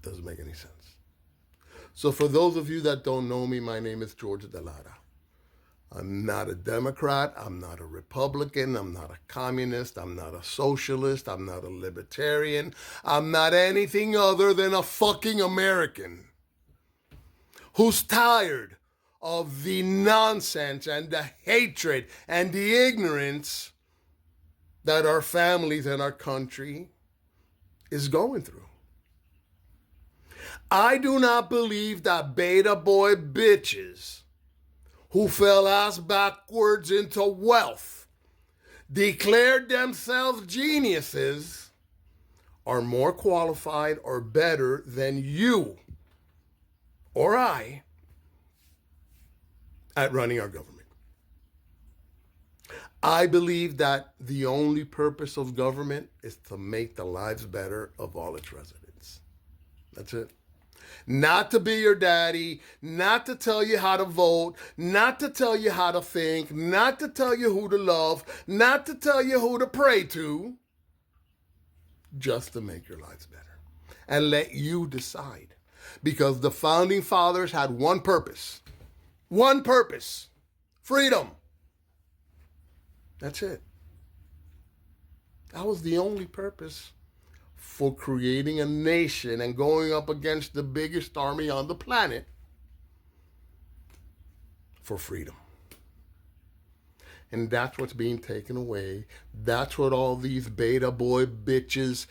Doesn't make any sense. So for those of you that don't know me, my name is George Delara. I'm not a Democrat. I'm not a Republican. I'm not a communist. I'm not a socialist. I'm not a libertarian. I'm not anything other than a fucking American who's tired of the nonsense and the hatred and the ignorance that our families and our country is going through. I do not believe that beta boy bitches who fell ass backwards into wealth, declared themselves geniuses, are more qualified or better than you or I at running our government. I believe that the only purpose of government is to make the lives better of all its residents. That's it. Not to be your daddy, not to tell you how to vote, not to tell you how to think, not to tell you who to love, not to tell you who to pray to, just to make your lives better and let you decide. Because the founding fathers had one purpose, freedom. That's it. That was the only purpose for creating a nation and going up against the biggest army on the planet for freedom. And that's what's being taken away. That's what all these beta boy bitches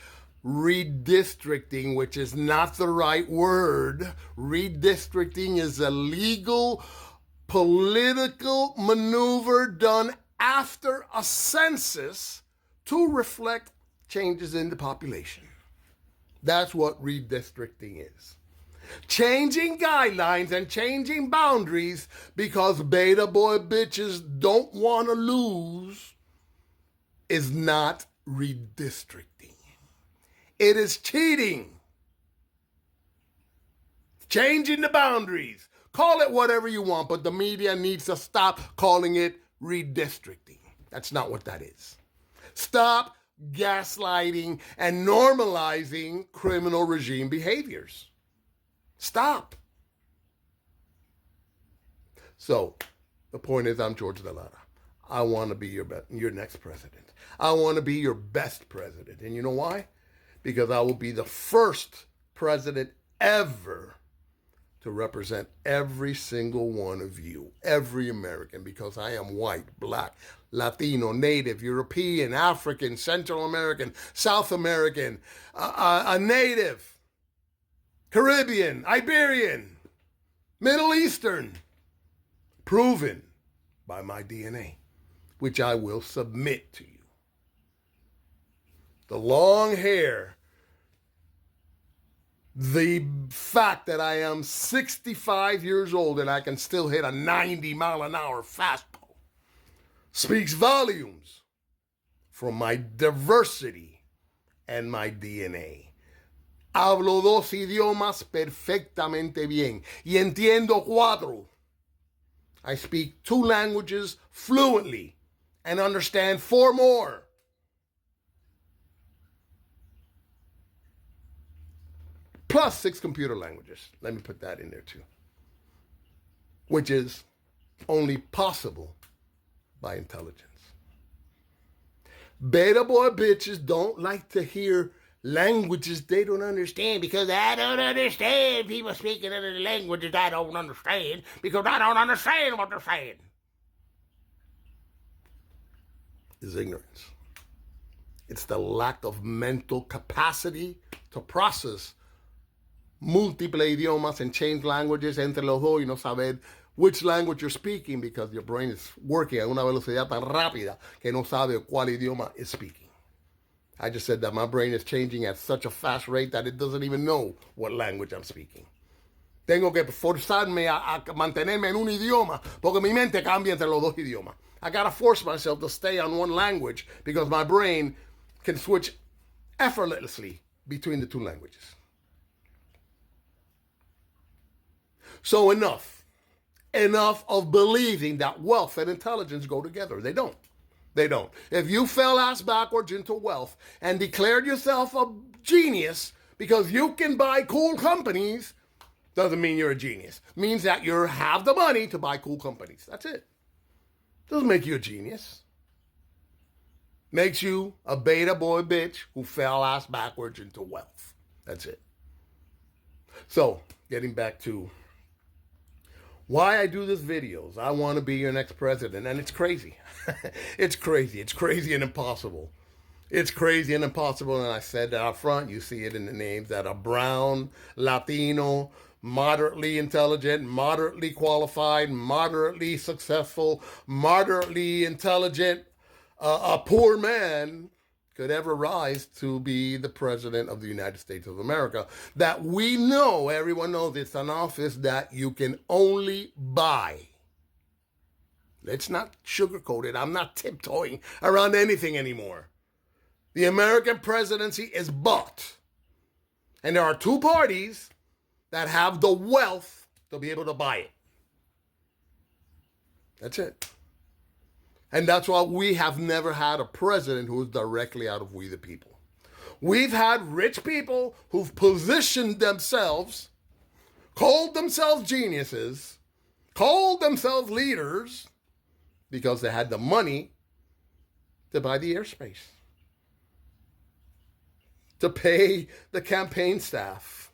redistricting, which is not the right word. Redistricting is a legal political maneuver done after a census to reflect changes in the population. That's what redistricting is. Changing guidelines and changing boundaries because beta boy bitches don't want to lose is not redistricting. It is cheating. Changing the boundaries. Call it whatever you want, but the media needs to stop calling it redistricting. That's not what that is. Stop gaslighting and normalizing criminal regime behaviors. Stop. So, the point is, I'm George Delara. I want to be your next president. I want to be your best president. And you know why? Because I will be the first president ever to represent every single one of you, every American, because I am white, black, Latino, Native, European, African, Central American, South American, a Native, Caribbean, Iberian, Middle Eastern, proven by my DNA, which I will submit to you. The long hair, the fact that I am 65 years old and I can still hit a 90-mile-an-hour fastball speaks volumes from my diversity and my DNA. Hablo 2 idiomas perfectamente bien y entiendo 4. I speak 2 languages fluently and understand 4 more. Plus 6 computer languages. Let me put that in there too. Which is only possible by intelligence. Beta boy bitches don't like to hear languages they don't understand because I don't understand people speaking other languages I don't understand because I don't understand what they're saying. It's ignorance. It's the lack of mental capacity to process múltiple idiomas and change languages entre los dos y no saber which language you're speaking because your brain is working a una velocidad tan rápida que no sabe cuál idioma is speaking. I just said that my brain is changing at such a fast rate that it doesn't even know what language I'm speaking. Tengo que forzarme a mantenerme en un idioma porque mi mente cambia entre los 2 idiomas. I gotta force myself to stay on one language because my brain can switch effortlessly between the 2 languages. So enough of believing that wealth and intelligence go together. They don't. If you fell ass backwards into wealth and declared yourself a genius Because you can buy cool companies doesn't mean you're a genius. Means that you have the money to buy cool companies. That's it. Doesn't make you a genius. Makes you a beta boy bitch who fell ass backwards into wealth. That's it. So, getting back to why I do these videos. I want to be your next president, and it's crazy. It's crazy. It's crazy and impossible. It's crazy and impossible, and I said that up front. You see it in the names that are brown, Latino, moderately intelligent, moderately qualified, moderately successful, moderately intelligent, a poor man could ever rise to be the president of the United States of America. That we know, everyone knows it's an office that you can only buy. Let's not sugarcoat it. I'm not tiptoeing around anything anymore. The American presidency is bought. And there are two parties that have the wealth to be able to buy it. That's it. And that's why we have never had a president who is directly out of we the people. We've had rich people who've positioned themselves, called themselves geniuses, called themselves leaders, because they had the money to buy the airspace, to pay the campaign staff,